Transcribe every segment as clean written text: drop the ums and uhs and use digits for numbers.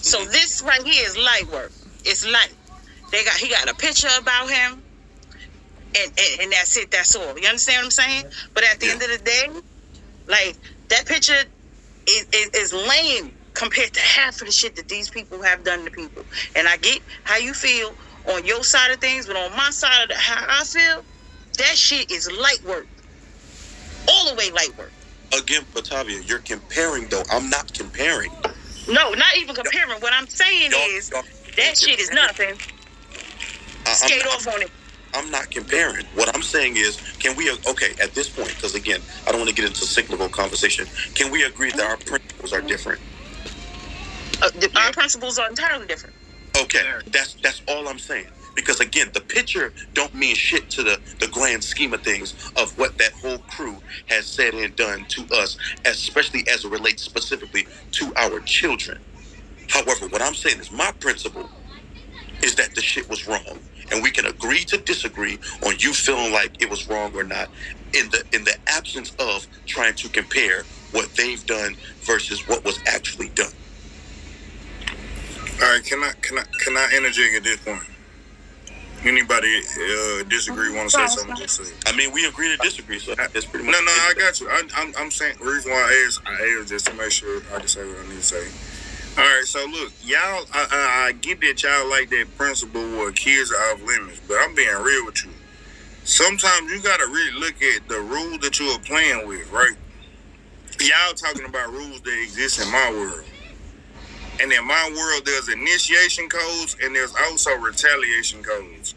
So this right here is light work. It's light. He got a picture about him, and that's it. That's all. You understand what I'm saying? But at the end of the day, like, that picture is lame compared to half of the shit that these people have done to people. And I get how you feel on your side of things, but on my side of how I feel, that shit is light work. All the way light work. Again, Batavia, you're comparing, though. I'm not comparing. No, not even comparing. What I'm saying is that shit is nothing. Skate off on it. I'm not comparing. What I'm saying is, can we, at this point, because again, I don't want to get into cyclical conversation, can we agree that our principles are different? Our principles are entirely different. Okay, that's all I'm saying. Because again, the picture don't mean shit to the grand scheme of things of what that whole crew has said and done to us, especially as it relates specifically to our children. However, what I'm saying is my principle is that the shit was wrong. And we can agree to disagree on you feeling like it was wrong or not in the absence of trying to compare what they've done versus what was actually done. All right, can I interject at this point? Anybody disagree? Want to say something? Just say. I mean, we agree to disagree, so that's pretty much. No, I got you. I'm saying the reason why I asked just to make sure I can say what I need to say. All right, so look, y'all, I get that y'all like that principle where kids are off limits, but I'm being real with you. Sometimes you gotta really look at the rules that you are playing with, right? Y'all talking about rules that exist in my world. And in my world, there's initiation codes and there's also retaliation codes.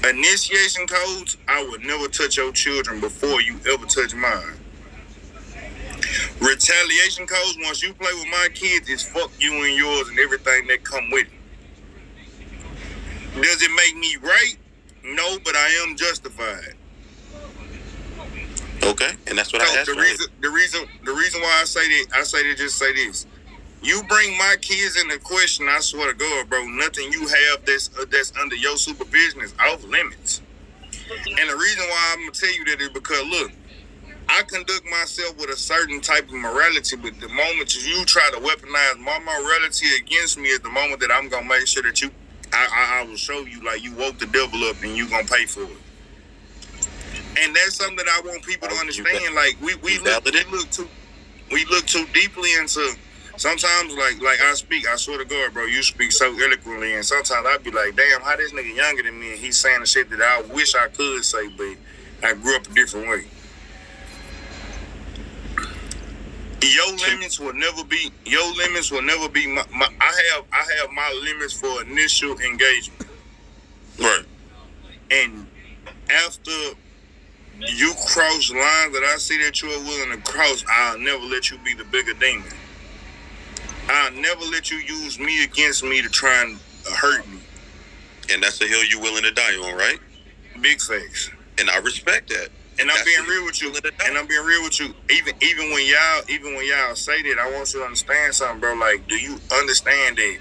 Initiation codes, I would never touch your children before you ever touch mine. Retaliation codes, once you play with my kids, is fuck you and yours and everything that come with it. Does it make me right? No, but I am justified. Okay, and that's what I asked. The reason why I say that, just say this. You bring my kids into question, I swear to God, bro, nothing you have that's under your supervision is off limits. And the reason why I'm going to tell you that is because, look, I conduct myself with a certain type of morality, but the moment you try to weaponize my morality against me is the moment that I'm going to make sure that I will show you like you woke the devil up and you going to pay for it. And that's something that I want people to understand. Like, we look too deeply into... Sometimes, like I speak, I swear to God, bro, you speak so eloquently, and sometimes I be like, damn, how this nigga younger than me, and he's saying the shit that I wish I could say, but I grew up a different way. Your limits will never be my I have my limits for initial engagement. Right. And after you cross lines that I see that you are willing to cross, I'll never let you be the bigger demon. I'll never let you use me against me to try and hurt me. And that's the hill you're willing to die on, right? Big facts. And I respect that. And I'm being real with you. Even when y'all say that, I want you to understand something, bro. Like, do you understand that?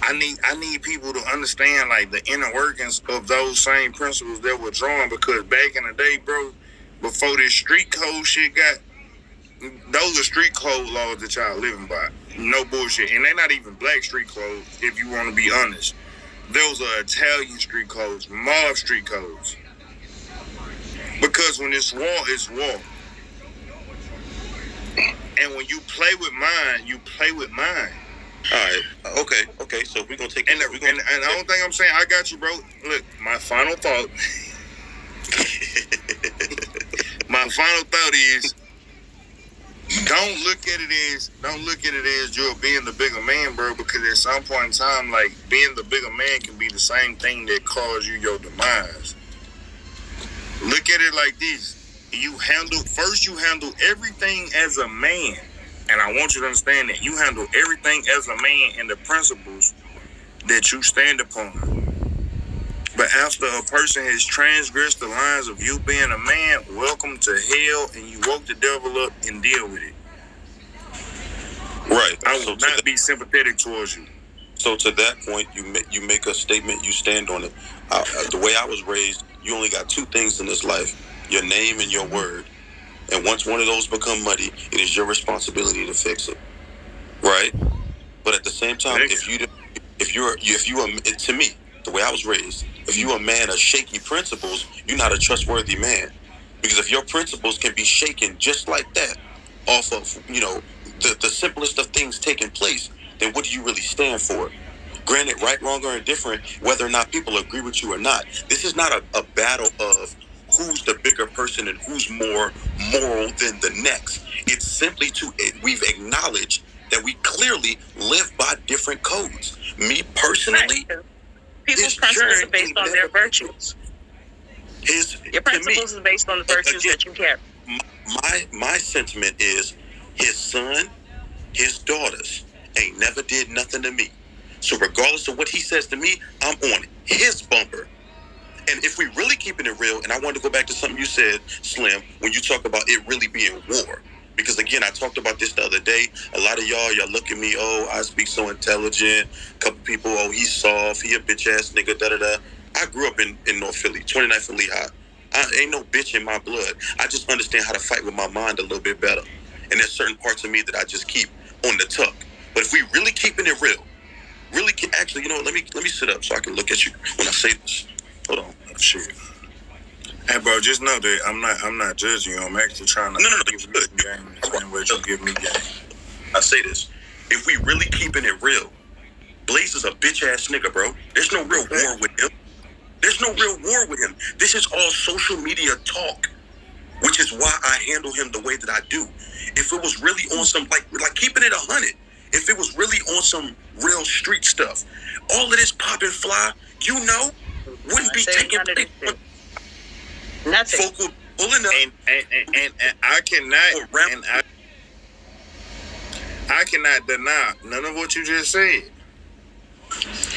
I need people to understand like the inner workings of those same principles that were drawn, because back in the day, bro, before this street code shit those are street code laws that y'all living by. No bullshit. And they're not even black street codes, if you want to be honest. Those are Italian street codes, mob street codes. Because when it's war, it's war. And when you play with mine, you play with mine. All right. Okay. So we're gonna take. And the only thing I'm saying, I got you, bro. Look, my final thought. My final thought is, don't look at it as you're being the bigger man, bro. Because at some point in time, like, being the bigger man can be the same thing that caused you your demise. Look at it like this: you handle everything as a man. And I want you to understand that you handle everything as a man in the principles that you stand upon. But after a person has transgressed the lines of you being a man, welcome to hell, and you woke the devil up and deal with it. Right. I will not be sympathetic towards you. So to that point, you make a statement, you stand on it. The way I was raised, you only got two things in this life: your name and your word. And once one of those become muddy, it is your responsibility to fix it. Right? same time, if you to me, the way I was raised, if you a man of shaky principles, you're not a trustworthy man. Because if your principles can be shaken just like that, off of the simplest of things taking place, then what do you really stand for? Granted, right, wrong, or indifferent, whether or not people agree with you or not, this is not a battle of who's the bigger person and who's more moral than the next. It's simply we've acknowledged that we clearly live by different codes. Me personally, right. People's principles are based on their virtues. Your principles is based on the virtues that you carry. My sentiment is his son, his daughters ain't never did nothing to me. So regardless of what he says to me, I'm on his bumper. And if we really keeping it real, and I wanted to go back to something you said, Slim, when you talk about it really being war. Because again, I talked about this the other day. A lot of y'all look at me, oh, I speak so intelligent. A couple people, oh, he's soft, he a bitch ass nigga, da-da-da. I grew up in North Philly, 29th and Lehigh. I ain't no bitch in my blood. I just understand how to fight with my mind a little bit better. And there's certain parts of me that I just keep on the tuck. But if we really keeping it real, actually, let me sit up so I can look at you when I say this. Hold on. Oh, shit. Hey, bro, just know that I'm not judging you. I'm actually trying to give you game the same way you give me game. I say this. If we really keeping it real, Blaze is a bitch ass nigga, bro. There's no real war with him. There's no real war with him. This is all social media talk, which is why I handle him the way that I do. If it was really on some like keeping it 100, if it was really on some real street stuff, all of this pop and fly, wouldn't be taking place. Nothing. Folk were pulling up, and I cannot deny none of what you just said.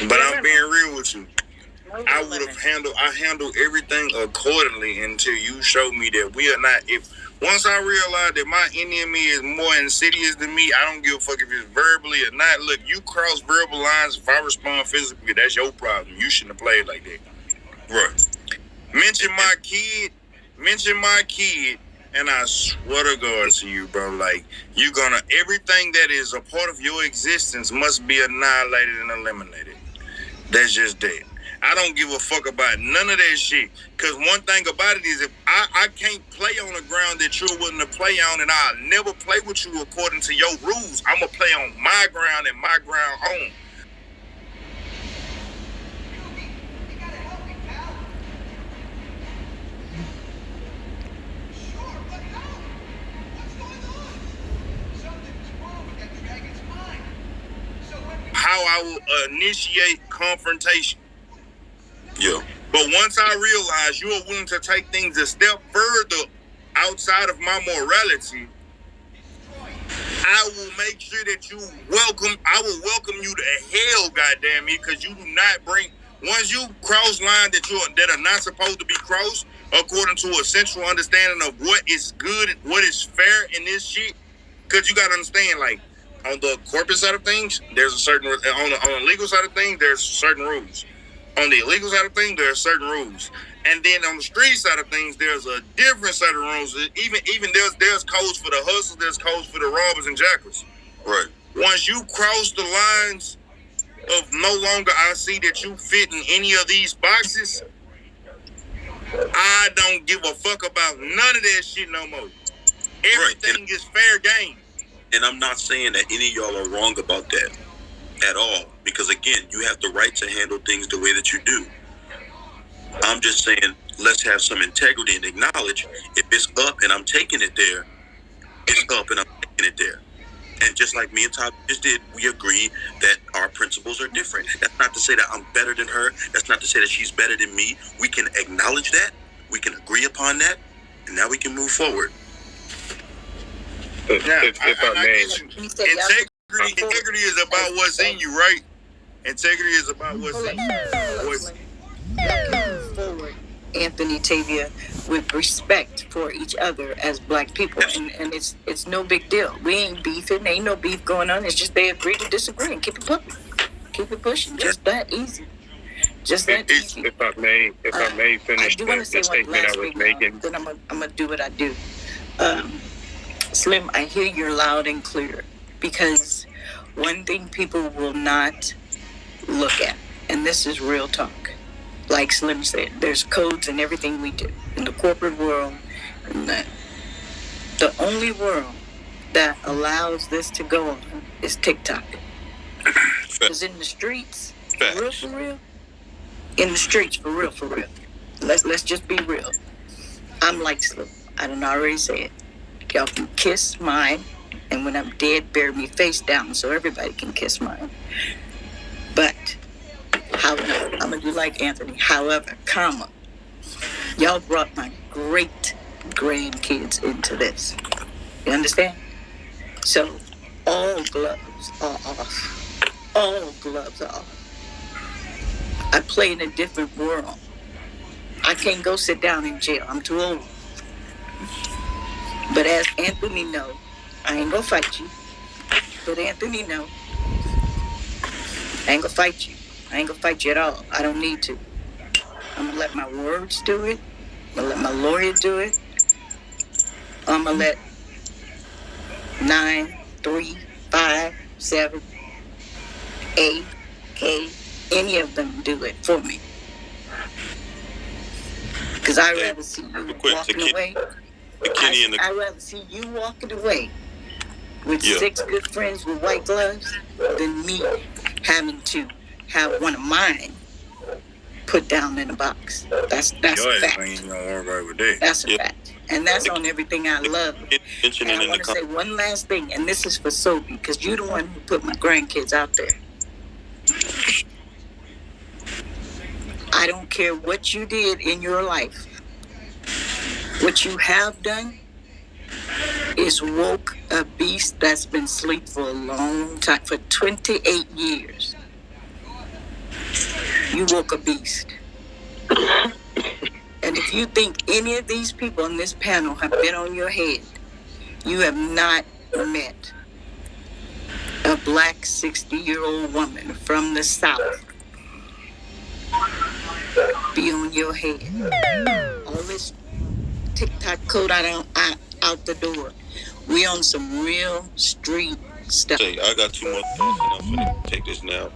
But I'm being real with you. I handle everything accordingly until you show me that we are not. Once I realize that my enemy is more insidious than me, I don't give a fuck if it's verbally or not. Look, you cross verbal lines. If I respond physically, that's your problem. You shouldn't have played like that. Right. Mention my kid, and I swear to God to you, bro, like, everything that is a part of your existence must be annihilated and eliminated. That's just that. I don't give a fuck about none of that shit. Because one thing about it is, if I can't play on a ground that you're willing to play on, and I'll never play with you according to your rules, I'm going to play on my ground and my ground only. How I will initiate confrontation. Yeah. But once I realize you are willing to take things a step further outside of my morality, I will make sure that I will welcome you to hell, goddamn me, because you do not bring, once you cross lines that are not supposed to be crossed, according to a central understanding of what is good, what is fair in this shit, because you got to understand, like, on the corporate side of things, there's a certain, on the legal side of things, there's certain rules. On the illegal side of things, there are certain rules. And then on the street side of things, there's a different set of rules. Even there's codes for the hustlers, there's codes for the robbers and jackals. Right. Once you cross the lines of no longer I see that you fit in any of these boxes, I don't give a fuck about none of that shit no more. Everything is fair game. And I'm not saying that any of y'all are wrong about that at all. Because again, you have the right to handle things the way that you do. I'm just saying, let's have some integrity and acknowledge if it's up and I'm taking it there, it's up and I'm taking it there. And just like me and Todd just did, we agree that our principles are different. That's not to say that I'm better than her. That's not to say that she's better than me. We can acknowledge that. We can agree upon that. And now we can move forward. If I may. Integrity is about what's in you, right? Integrity is about what's in you. Forward, Anthony, Tavia, with respect for each other as black people, and it's no big deal. We ain't beefing, ain't no beef going on. It's just they agree to disagree and keep it pushing. Just that easy. Just that easy. If I may finish the statement I was making, then I'm gonna do what I do. Slim, I hear you loud and clear, because one thing people will not look at, and this is real talk. Like Slim said, there's codes in everything we do. In the corporate world, in the only world that allows this to go on is TikTok. Because in the streets, for real, in the streets, for real, let's just be real. I'm like Slim. I done already said. Y'all can kiss mine, and when I'm dead, bury me face down so everybody can kiss mine. But, I'm gonna do like Anthony. However, y'all brought my great grandkids into this. You understand? So, all gloves are off. All gloves are off. I play in a different world. I can't go sit down in jail. I'm too old. But as Anthony know, I ain't gonna fight you. But Anthony know, I ain't gonna fight you. I ain't gonna fight you at all. I don't need to. I'm gonna let my words do it. I'm gonna let my lawyer do it. I'm gonna let 9, 3, 5, 7, 8, K, any of them do it for me. Because I'd rather see you walking away. I'd rather see you walking away with 6 good friends with white gloves than me having to have one of mine put down in a box. That's a fact. That's a fact. And that's on everything I love. And I want to say one last thing, and this is for Sophie, because you're the one who put my grandkids out there. I don't care what you did in your life. What you have done is woke a beast that's been asleep for a long time, for 28 years. You woke a beast. And if you think any of these people on this panel have been on your head, you have not met a black 60-year-old woman from the South be on your head. All this TikTok code out the door. We on some real street stuff. Hey, I got 2 more thoughts and I'm gonna take this now.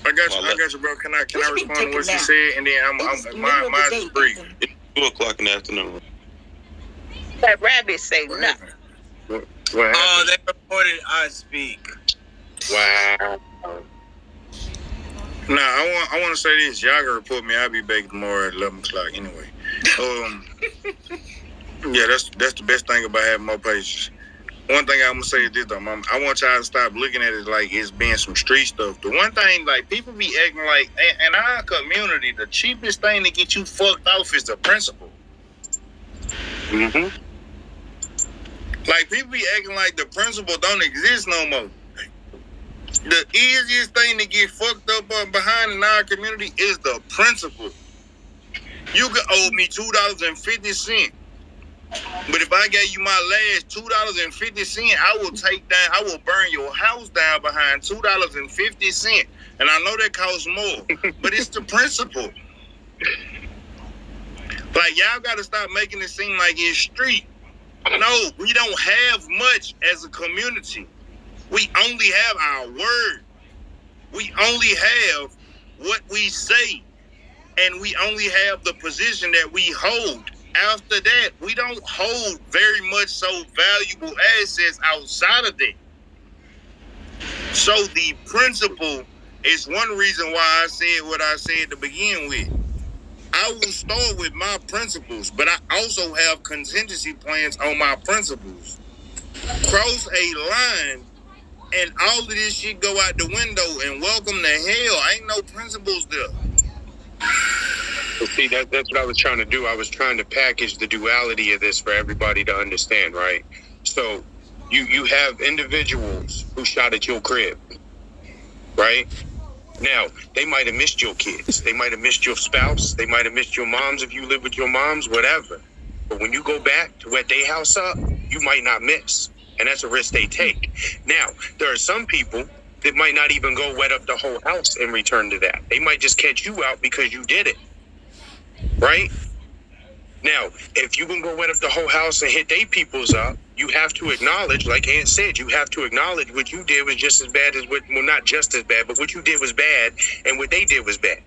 I got you, bro. Can I respond to what she said? And then mine's free. It's 2:00 in the afternoon. That rabbit say nothing. Oh, they reported I speak. Wow. Nah, I want to say this. Y'all can report me. I'll be back tomorrow at 11 o'clock anyway. Yeah, that's the best thing about having more pages. One thing I'm gonna say is this though, Mom. I want y'all to stop looking at it like it's being some street stuff. The one thing, like, people be acting like, in our community, the cheapest thing to get you fucked off is the principle. Mm-hmm. Like, people be acting like the principle don't exist no more. The easiest thing to get fucked up behind in our community is the principle. You can owe me $2.50. But if I gave you my last $2.50, I will burn your house down behind $2.50. And I know that costs more, but it's the principle. Like, y'all got to stop making it seem like it's street. No, we don't have much as a community. We only have our word. We only have what we say. And we only have the position that we hold. After that, we don't hold very much so valuable assets outside of that. So the principle is one reason why I said what I said to begin with. I will start with my principles, but I also have contingency plans on my principles. Cross a line and all of this shit go out the window and welcome to hell. Ain't no principles there. See, that's what I was trying to do. I was trying to package the duality of this for everybody to understand, right? So you have individuals who shot at your crib, right? Now, they might have missed your kids. They might have missed your spouse. They might have missed your moms if you live with your moms, whatever. But when you go back to wet their house up, you might not miss. And that's a risk they take. Now, there are some people that might not even go wet up the whole house in return to that. They might just catch you out because you did it. Right? Now, if you gonna go wet up the whole house and hit they peoples up, you have to acknowledge, like Aunt said, you have to acknowledge what you did was just as bad as not just as bad, but what you did was bad, and what they did was bad,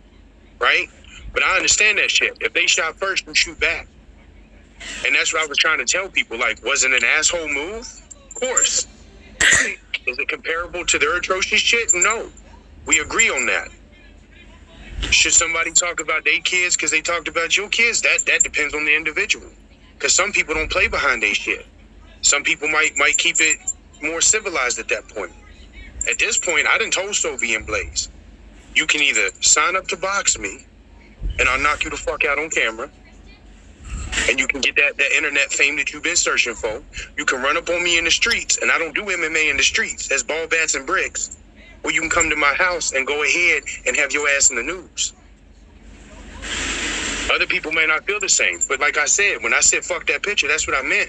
right? But I understand that shit. If they shot first, you shoot back. And that's what I was trying to tell people. Like, was it an asshole move? Of course. Right? Is it comparable to their atrocious shit? No. We agree on that. Should somebody talk about their kids because they talked about your kids? That depends on the individual. Because some people don't play behind their shit. Some people might keep it more civilized at that point. At this point, I done told Sylvie and Blaze, you can either sign up to box me, and I'll knock you the fuck out on camera, and you can get that internet fame that you've been searching for. You can run up on me in the streets, and I don't do MMA in the streets. That's ball bats and bricks. Or you can come to my house and go ahead and have your ass in the news. Other people may not feel the same. But like I said, when I said fuck that picture, that's what I meant.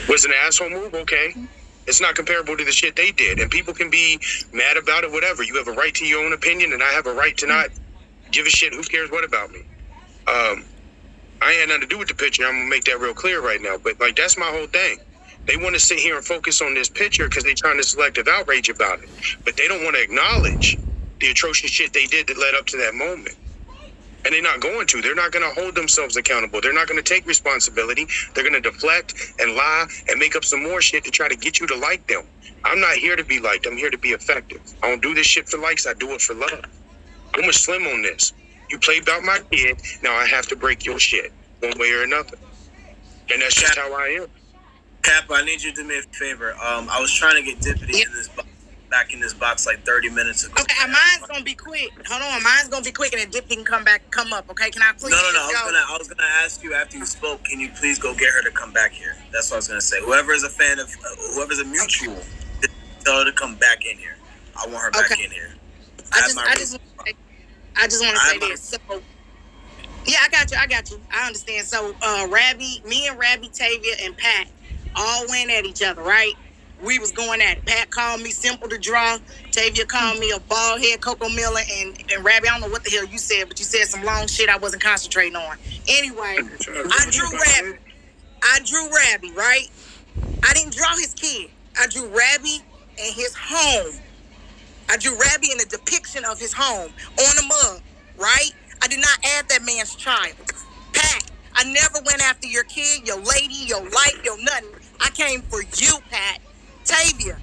Was it an asshole move? Okay. It's not comparable to the shit they did. And people can be mad about it, whatever. You have a right to your own opinion, and I have a right to not give a shit. Who cares what about me? I ain't had nothing to do with the picture. I'm going to make that real clear right now. But, like, that's my whole thing. They want to sit here and focus on this picture because they're trying to selective outrage about it. But they don't want to acknowledge the atrocious shit they did that led up to that moment. And they're not going to. They're not going to hold themselves accountable. They're not going to take responsibility. They're going to deflect and lie and make up some more shit to try to get you to like them. I'm not here to be liked. I'm here to be effective. I don't do this shit for likes. I do it for love. I'm a slim on this. You play about my kid. Now I have to break your shit one way or another. And that's just how I am. Cap, I need you to do me a favor. I was trying to get Dippity in this back in this box like 30 minutes ago. Okay, mine's gonna be quick. Hold on, mine's gonna be quick, and then Dippity can come up. Okay, can I please? No. I was gonna ask you after you spoke. Can you please go get her to come back here? That's what I was gonna say. Whoever is a fan of, whoever's a mutual, tell her to come back in here. I want her back in here. I just want to say this. So, yeah, I got you. I understand. So, me and Rabbi, Tavia, and Pat all went at each other, right? We was going at it. Pat called me simple to draw. Tavia called me a bald head Coco Miller, and Rabbi, I don't know what the hell you said, but you said some long shit I wasn't concentrating on. Anyway, I drew Rabbi, right? I didn't draw his kid. I drew Rabbi and his home. I drew Rabbi in a depiction of his home on a mug, right? I did not add that man's child. Pat, I never went after your kid, your lady, your life, your nothing. I came for you, Pat. Tavia,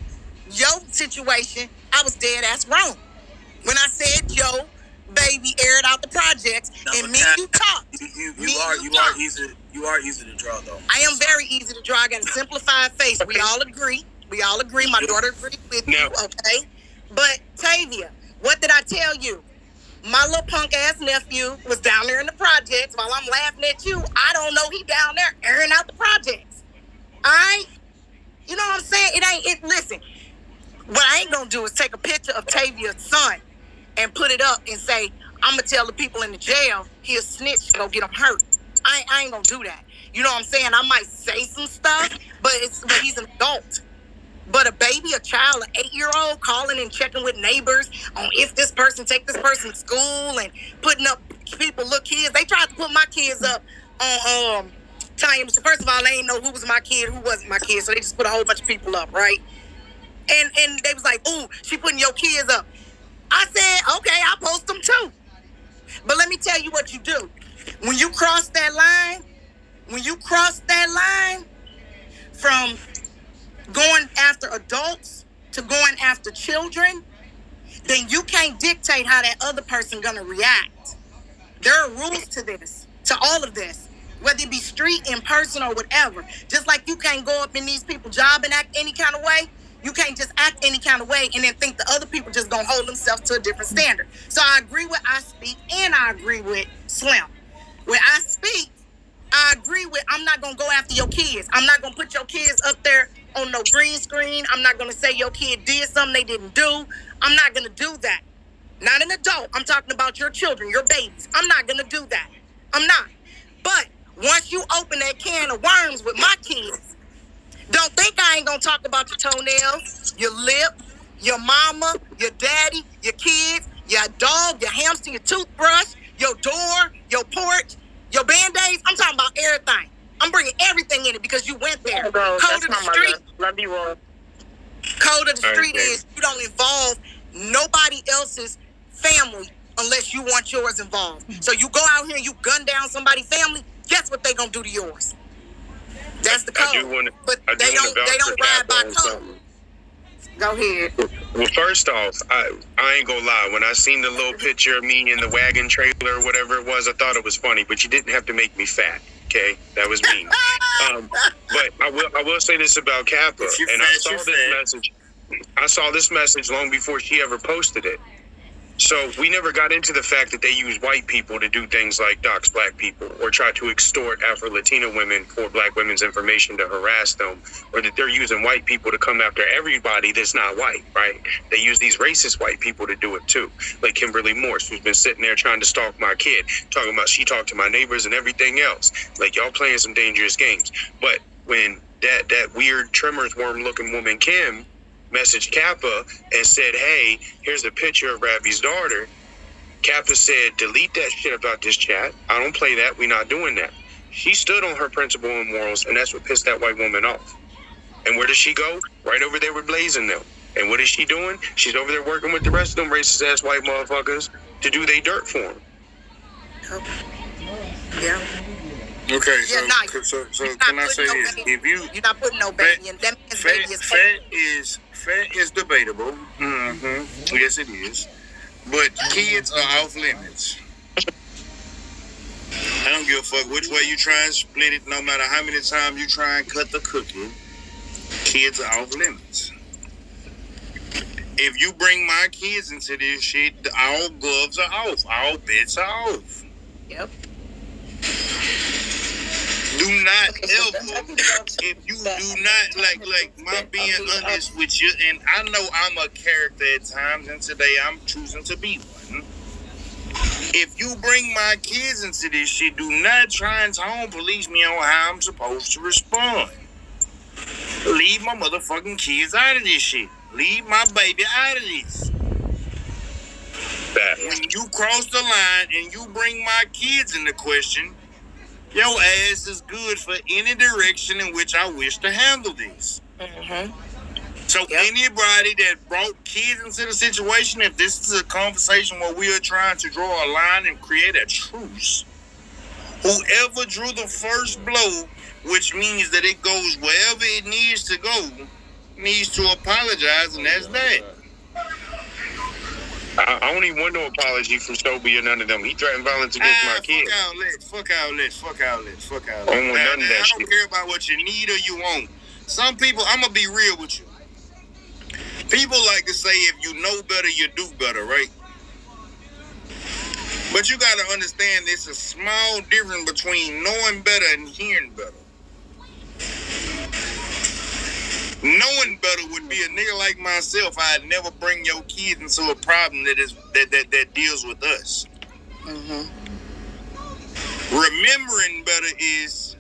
your situation, I was dead ass wrong. When I said yo, baby, aired out the projects, and me and you talked. You are easy to draw, though. I am very easy to draw. I got a simplified face. We all agree. My daughter agreed with you, okay? But Tavia, what did I tell you? My little punk ass nephew was down there in the projects while I'm laughing at you. I don't know he down there airing out the projects. You know what I'm saying? Listen, what I ain't gonna do is take a picture of Tavia's son and put it up and say, I'm gonna tell the people in the jail he a snitch, go get him hurt. I ain't gonna do that. You know what I'm saying? I might say some stuff, but he's an adult. But a baby, a child, an 8-year-old calling and checking with neighbors on if this person take this person to school and putting up little kids. They tried to put my kids up on time. First of all, they didn't know who was my kid, who wasn't my kid, so they just put a whole bunch of people up, right? And they was like, ooh, she putting your kids up. I said, okay, I'll post them too. But let me tell you what you do. When you cross that line from going after adults to going after children, then you can't dictate how that other person gonna react. There are rules to this, to all of this, whether it be street, in person, or whatever. Just like you can't go up in these people's job and act any kind of way, you can't just act any kind of way and then think the other people just gonna hold themselves to a different standard. So I agree with I Speak and I agree with Slim. When I speak, I agree with I'm not gonna go after your kids. I'm not gonna put your kids up there on no green screen. I'm not gonna say your kid did something they didn't do. I'm not gonna do that. Not an adult. I'm talking about your children, your babies. I'm not gonna do that. I'm not. But once you open that can of worms with my kids, don't think I ain't gonna talk about your toenails, your lip, your mama, your daddy, your kids, your dog, your hamster, your toothbrush, your door, your porch. Your Band-Aids, I'm talking about everything. I'm bringing everything in it because you went there. Bro, Code of the street. Love you all. Code of the street is you don't involve nobody else's family unless you want yours involved. So you go out here and you gun down somebody's family, guess what they gonna do to yours? That's the code. But they don't ride by code. Go ahead. Well, first off, I ain't gonna lie. When I seen the little picture of me in the wagon trailer or whatever it was, I thought it was funny. But you didn't have to make me fat. Okay, that was mean. But I will say this about Kappa, and I saw this message long before she ever posted it. So we never got into the fact that they use white people to do things like dox black people or try to extort Afro-Latina women for black women's information to harass them, or that they're using white people to come after everybody that's not white, right? They use these racist white people to do it too. Like Kimberly Morse, who's been sitting there trying to stalk my kid, talking about she talked to my neighbors and everything else. Like, y'all playing some dangerous games. But when that weird Tremors worm looking woman, Kim, messaged Kappa and said, hey, here's a picture of Ravi's daughter, Kappa said, delete that shit about this chat. I don't play that. We're not doing that. She stood on her principle and morals, and that's what pissed that white woman off. And where does she go? Right over there with Blazing them. And what is she doing? She's over there working with the rest of them racist-ass white motherfuckers to do they dirt for them. Yeah. Okay, so can I say this? If you're not putting no baby in, that means baby is fat is debatable. Mm-hmm. Yes, it is. But kids are off limits. I don't give a fuck which way you try and split it. No matter how many times you try and cut the cookie, kids are off limits. If you bring my kids into this shit, all gloves are off. All bets are off. Yep. Do not ever, if you do not, like my being honest with you, and I know I'm a character at times, and today I'm choosing to be one. If you bring my kids into this shit, do not try and tone police me on how I'm supposed to respond. Leave my motherfucking kids out of this shit. Leave my baby out of this. When you cross the line and you bring my kids into question, your ass is good for any direction in which I wish to handle this. Mm-hmm. So anybody that brought kids into the situation, if this is a conversation where we are trying to draw a line and create a truce, whoever drew the first blow, which means that it goes wherever it needs to go, needs to apologize, and that's that. I don't even want no apology from Stoby or none of them. He threatened violence against my kids. Fuck outlets. I don't want none of that shit. I don't care about what you need or you want. Some people, I'm going to be real with you. People like to say if you know better, you do better, right? But you got to understand there's a small difference between knowing better and hearing better. Knowing better would be a nigga like myself. I'd never bring your kids into a problem that deals with us. Mm-hmm. Remembering better is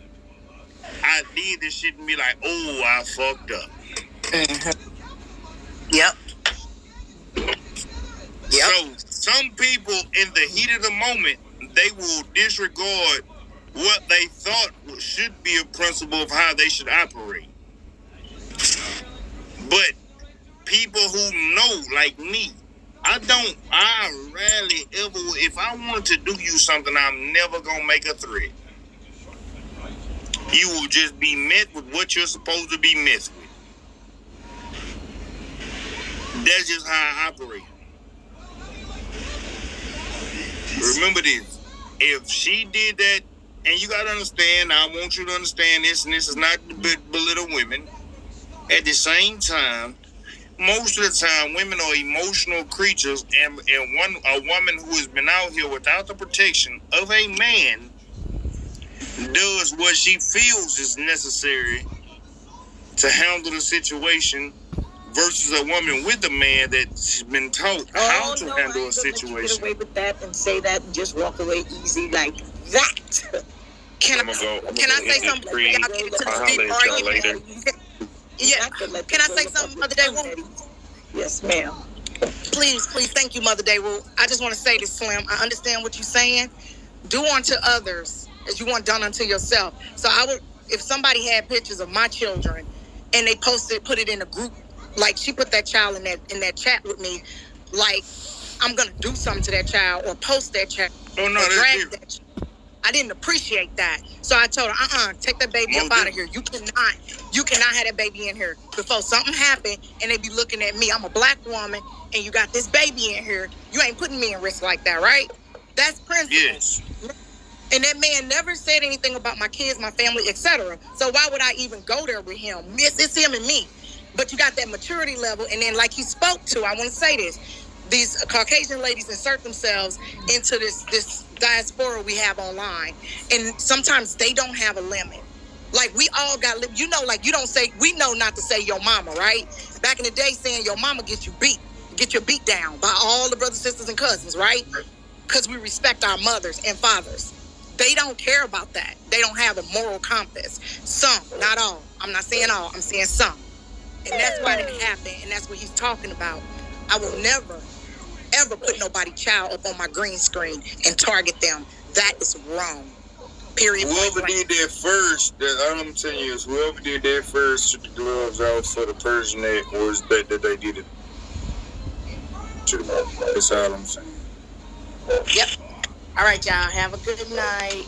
I did this shit and be like, oh, I fucked up. Mm-hmm. Yep. So some people in the heat of the moment, they will disregard what they thought should be a principle of how they should operate. But people who know, like me, I rarely ever, if I wanted to do you something, I'm never gonna make a threat. You will just be met with what you're supposed to be met with. That's just how I operate. Remember this. If she did that, and you gotta understand, I want you to understand this, and this is not to belittle women. At the same time, most of the time, women are emotional creatures, and a woman who has been out here without the protection of a man does what she feels is necessary to handle the situation versus a woman with a man that's been taught how to handle a situation. Let you get away with that and say that and just walk away easy like that. Can I say something? Y'all get into the deep argument. Yeah. Can I say something, Mother Daewoo? Yes, ma'am. Please, thank you, Mother Daewoo. I just want to say this, Slim. I understand what you're saying. Do unto others as you want done unto yourself. So I would, if somebody had pictures of my children and they put it in a group, like she put that child in that chat with me, like I'm gonna do something to that child or post that child. Oh no, or that's drag different. that child. I didn't appreciate that. So I told her, take that baby up out of here. You cannot have that baby in here. Before something happened and they be looking at me, I'm a black woman and you got this baby in here. You ain't putting me in risk like that, right? That's principle. Yes. And that man never said anything about my kids, my family, etc. So why would I even go there with him? It's him and me. But you got that maturity level. And then like he spoke to, I want to say this, these Caucasian ladies insert themselves into this diaspora we have online. And sometimes they don't have a limit. Like we all got, like you don't say, we know not to say your mama, right? Back in the day saying your mama get your beat down by all the brothers, sisters, and cousins, right? Because we respect our mothers and fathers. They don't care about that. They don't have a moral compass. Some, not all. I'm not saying all. I'm saying some. And that's why that happened. And that's what he's talking about. I will never, ever put nobody's child up on my green screen and target them. That is wrong. Period. Whoever did that first, all I'm telling you is whoever did that first took the gloves off for the person that was that they did it to. That's all I'm saying. Yep. All right, y'all. Have a good night.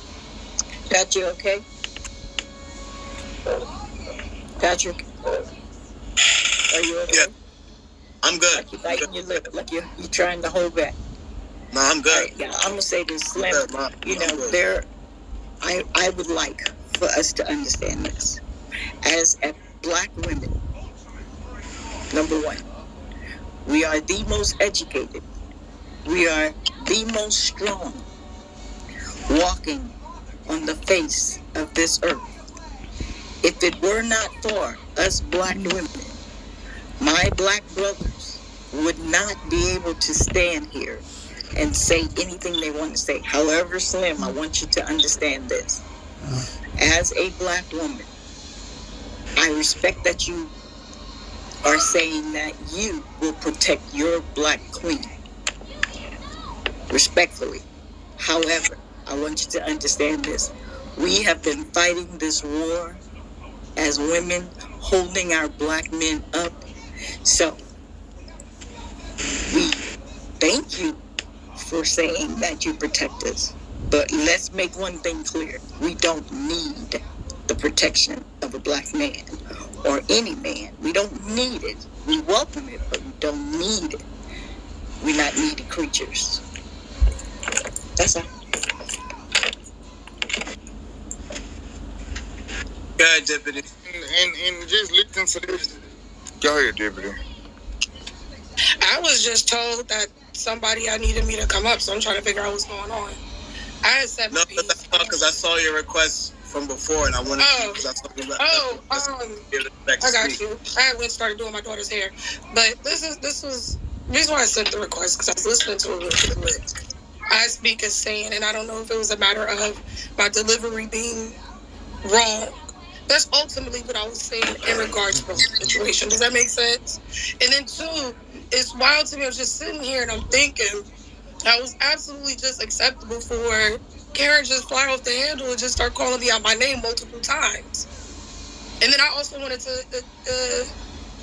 Got you okay? Got you? Are you okay? Yeah. I'm good. Like you're biting your lip, like you're trying to hold back. No, I'm good. Right, yeah, I'm gonna say this, Slim. Good, I would like for us to understand this. As black women, number one, we are the most educated. We are the most strong walking on the face of this earth. If it were not for us black women, my black brothers would not be able to stand here and say anything they want to say. However, Slim, I want you to understand this. As a black woman, I respect that you are saying that you will protect your black queen. Respectfully. However, I want you to understand this. We have been fighting this war as women, holding our black men up. So, we thank you for saying that you protect us. But let's make one thing clear. We don't need the protection of a black man or any man. We don't need it. We welcome it, but we don't need it. We're not needy creatures. That's all. Go ahead, Deputy. And just listen to this. Go ahead, Deputy. I was just told that somebody I needed me to come up, so I'm trying to figure out what's going on. I had said no, because I saw your request from before, and I wanted to because I saw you I got you. I went and started doing my daughter's hair, but this was the reason why I sent the request because I was listening to it. I speak as saying, and I don't know if it was a matter of my delivery being wrong. That's ultimately what I was saying in regards to the situation. Does that make sense? And then two, it's wild to me. I was just sitting here and I'm thinking I was absolutely just acceptable for Karen just fly off the handle and just start calling me out my name multiple times. And then I also wanted to,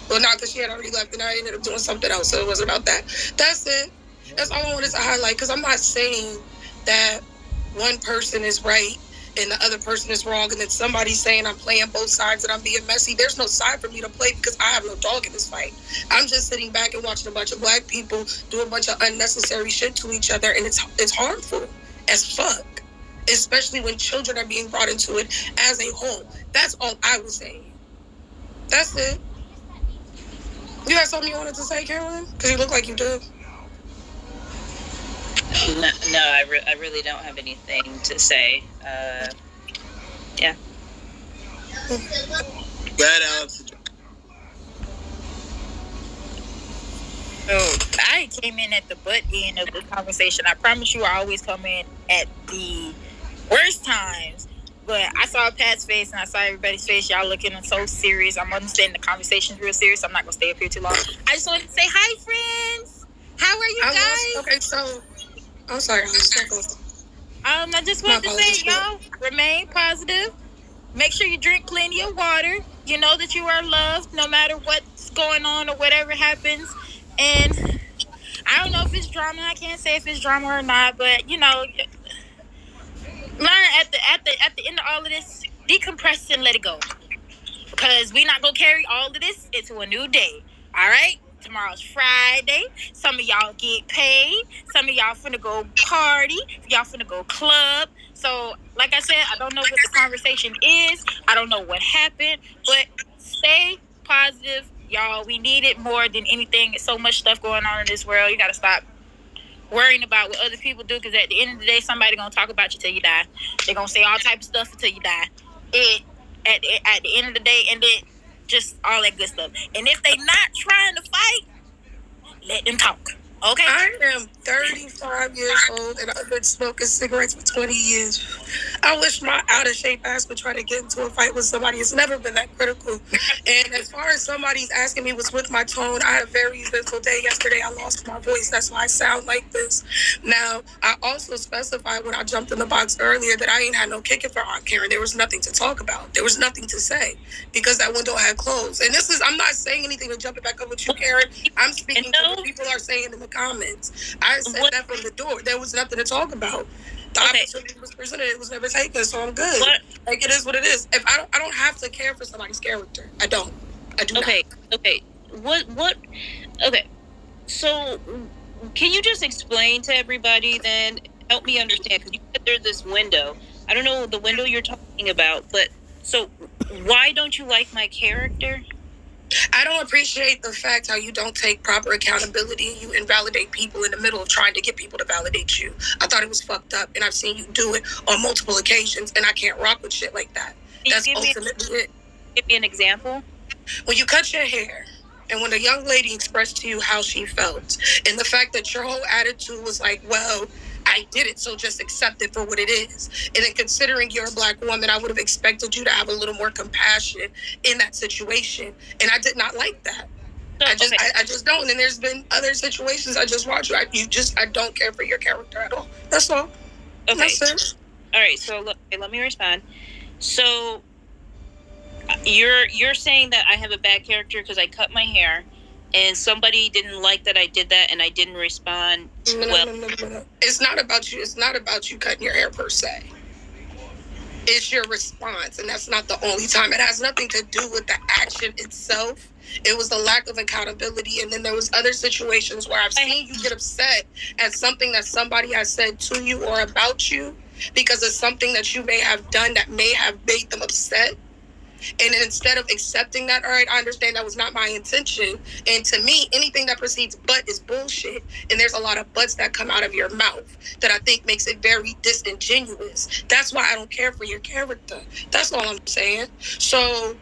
well, not because she had already left and I ended up doing something else, so it wasn't about that. That's it. That's all I wanted to highlight, because I'm not saying that one person is right and the other person is wrong, and then somebody's saying I'm playing both sides and I'm being messy. There's no side for me to play because I have no dog in this fight. I'm just sitting back and watching a bunch of black people do a bunch of unnecessary shit to each other, and it's harmful as fuck, especially when children are being brought into it as a whole. That's all I was saying. That's it. You got something you wanted to say, Carolyn? Because you look like you do. No, I really don't have anything to say. Yeah. Go ahead, Alex. So I came in at the butt end of the conversation. I promise you I always come in at the worst times. But I saw Pat's face and I saw everybody's face. Y'all looking so serious. I'm understanding the conversation's real serious. I'm not going to stay up here too long. I just wanted to say hi, friends. How are you guys? Okay, so... I'm sorry. I just want to say, y'all, remain positive. Make sure you drink plenty of water. You know that you are loved no matter what's going on or whatever happens. And I don't know if it's drama. I can't say if it's drama or not, but you know, learn at the end of all of this, decompress and let it go. Because we're not gonna carry all of this into a new day. All right? Tomorrow's Friday. Some of y'all get paid. Some of y'all finna go party. Y'all finna go club. So, like I said, I don't know what the conversation is. I don't know what happened. But stay positive, y'all. We need it more than anything. There's so much stuff going on in this world. You gotta stop worrying about what other people do, because at the end of the day, somebody gonna talk about you till you die. They're gonna say all type of stuff until you die. At the end of the day, and then just all that good stuff. And if they not trying to fight, let them talk. Okay? I am 35 years old and I've been smoking cigarettes for 20 years. I wish my out of shape ass would try to get into a fight with somebody. It's never been that critical. And as far as somebody's asking me what's with my tone, I had a very eventful day yesterday. I lost my voice. That's why I sound like this. Now, I also specified when I jumped in the box earlier that I ain't had no kicking for Aunt Karen. There was nothing to talk about. There was nothing to say because that window had closed. And I'm not saying anything to jump it back up with you, Karen. I'm speaking to what people are saying in the comments. I said that from the door. There was nothing to talk about. The opportunity was presented. It was never taken, so I'm good. Like, it is what it is. If I don't have to care for somebody's character. I do not. Okay. What? Okay. So, can you just explain to everybody then? Help me understand, because you said there's this window. I don't know the window you're talking about, but so why don't you like my character? I don't appreciate the fact how you don't take proper accountability. You invalidate people in the middle of trying to get people to validate you. I thought it was fucked up, and I've seen you do it on multiple occasions, and I can't rock with shit like that. That's ultimately it. Give me an example. When you cut your hair, and when a young lady expressed to you how she felt, and the fact that your whole attitude was like, well, I did it, so just accept it for what it is. And then considering you're a black woman, I would have expected you to have a little more compassion in that situation. And I did not like that. I just don't. And there's been other situations I just watch. I don't care for your character at all. That's all. Okay. That's it. All right. So let me respond. So you're saying that I have a bad character because I cut my hair, and somebody didn't like that I did that, and I didn't respond. No. It's not about you. It's not about you cutting your hair per se. It's your response, and that's not the only time. It has nothing to do with the action itself. It was the lack of accountability, and then there was other situations where I've seen you get upset at something that somebody has said to you or about you because of something that you may have done that may have made them upset. And instead of accepting that, all right, I understand that was not my intention. And to me, anything that precedes but is bullshit. And there's a lot of buts that come out of your mouth that I think makes it very disingenuous. That's why I don't care for your character. That's all I'm saying. So